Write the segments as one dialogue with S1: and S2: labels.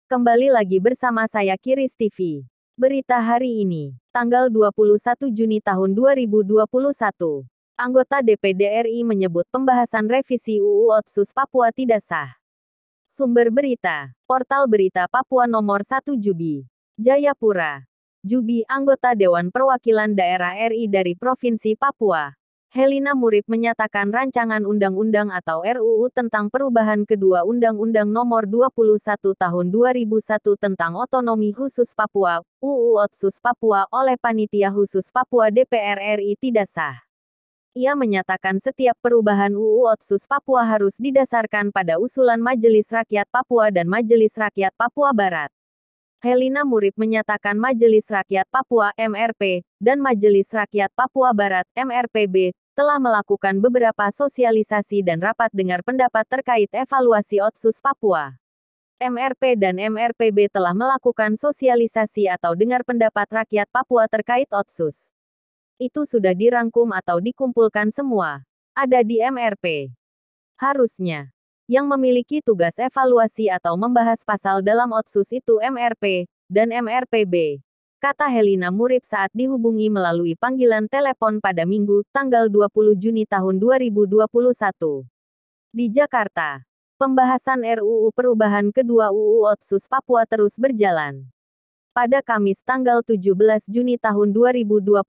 S1: Kembali lagi bersama saya Kiris TV. Berita hari ini, tanggal 21 Juni tahun 2021. Anggota DPD RI menyebut pembahasan revisi UU Otsus Papua tidak sah. Sumber berita, Portal Berita Papua Nomor 1 Jubi. Jayapura. Jubi, anggota Dewan Perwakilan Daerah RI dari Provinsi Papua, Helina Murib menyatakan rancangan undang-undang atau RUU tentang perubahan kedua Undang-Undang Nomor 21 Tahun 2001 tentang Otonomi Khusus Papua, UU Otsus Papua oleh Panitia Khusus Papua DPR RI tidak sah. Ia menyatakan setiap perubahan UU Otsus Papua harus didasarkan pada usulan Majelis Rakyat Papua dan Majelis Rakyat Papua Barat. Helina Murib menyatakan Majelis Rakyat Papua (MRP) dan Majelis Rakyat Papua Barat (MRPB) telah melakukan beberapa sosialisasi dan rapat dengar pendapat terkait evaluasi Otsus Papua. MRP dan MRPB telah melakukan sosialisasi atau dengar pendapat rakyat Papua terkait Otsus. Itu sudah dirangkum atau dikumpulkan semua. Ada di MRP. Harusnya yang memiliki tugas evaluasi atau membahas pasal dalam Otsus itu MRP dan MRPB, kata Helina Murib saat dihubungi melalui panggilan telepon pada Minggu, tanggal 20 Juni tahun 2021. Di Jakarta, pembahasan RUU perubahan kedua UU Otsus Papua terus berjalan. Pada Kamis tanggal 17 Juni tahun 2021,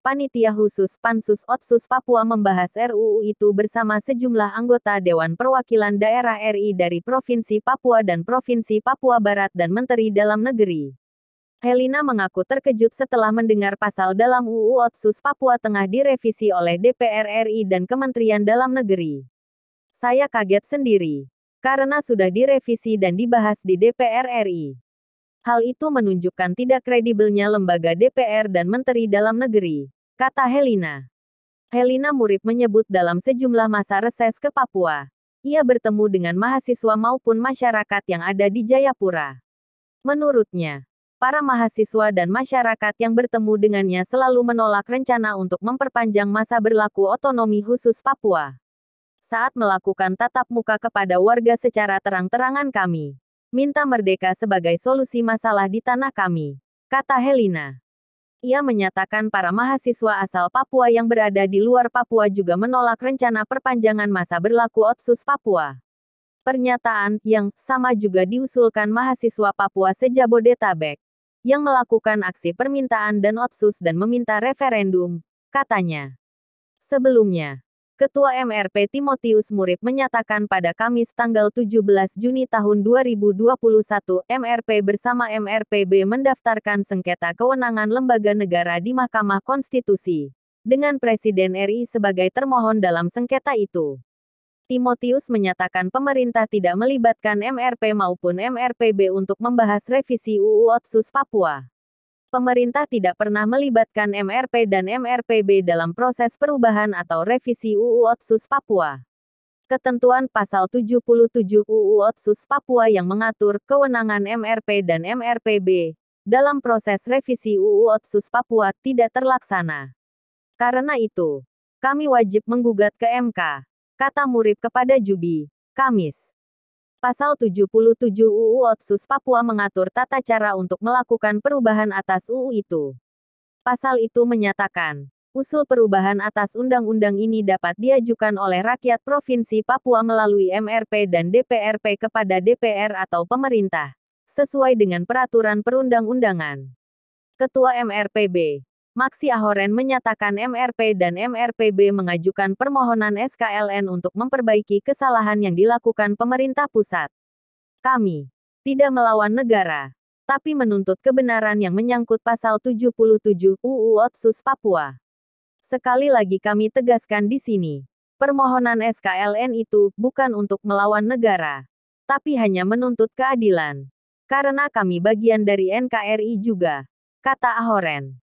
S1: Panitia Khusus Pansus Otsus Papua membahas RUU itu bersama sejumlah anggota Dewan Perwakilan Daerah RI dari Provinsi Papua dan Provinsi Papua Barat dan Menteri Dalam Negeri. Helina mengaku terkejut setelah mendengar pasal dalam UU Otsus Papua tengah direvisi oleh DPR RI dan Kementerian Dalam Negeri. Saya kaget sendiri, karena sudah direvisi dan dibahas di DPR RI. Hal itu menunjukkan tidak kredibelnya lembaga DPR dan Menteri Dalam Negeri, kata Helina. Helina Murib menyebut dalam sejumlah masa reses ke Papua, ia bertemu dengan mahasiswa maupun masyarakat yang ada di Jayapura. Menurutnya, para mahasiswa dan masyarakat yang bertemu dengannya selalu menolak rencana untuk memperpanjang masa berlaku otonomi khusus Papua. Saat melakukan tatap muka kepada warga secara terang-terangan kami minta merdeka sebagai solusi masalah di tanah kami, kata Helina. Ia menyatakan para mahasiswa asal Papua yang berada di luar Papua juga menolak rencana perpanjangan masa berlaku Otsus Papua. Pernyataan yang sama juga diusulkan mahasiswa Papua se-Jabodetabek, yang melakukan aksi permintaan dan Otsus dan meminta referendum, katanya. Sebelumnya, Ketua MRP Timotius Murib menyatakan pada Kamis tanggal 17 Juni tahun 2021, MRP bersama MRPB mendaftarkan sengketa kewenangan lembaga negara di Mahkamah Konstitusi, dengan Presiden RI sebagai termohon dalam sengketa itu. Timotius menyatakan pemerintah tidak melibatkan MRP maupun MRPB untuk membahas revisi UU Otsus Papua. Pemerintah tidak pernah melibatkan MRP dan MRPB dalam proses perubahan atau revisi UU Otsus Papua. Ketentuan Pasal 77 UU Otsus Papua yang mengatur kewenangan MRP dan MRPB dalam proses revisi UU Otsus Papua tidak terlaksana. Karena itu, kami wajib menggugat ke MK, kata Murib kepada Jubi, Kamis. Pasal 77 UU Otsus Papua mengatur tata cara untuk melakukan perubahan atas UU itu. Pasal itu menyatakan, usul perubahan atas undang-undang ini dapat diajukan oleh rakyat Provinsi Papua melalui MRP dan DPRP kepada DPR atau pemerintah, sesuai dengan peraturan perundang-undangan. Ketua MRPB, Maksi Ahoren menyatakan MRP dan MRPB mengajukan permohonan SKLN untuk memperbaiki kesalahan yang dilakukan pemerintah pusat. Kami tidak melawan negara, tapi menuntut kebenaran yang menyangkut pasal 77 UU Otsus Papua. Sekali lagi kami tegaskan di sini, permohonan SKLN itu bukan untuk melawan negara, tapi hanya menuntut keadilan. Karena kami bagian dari NKRI juga, kata Ahoren.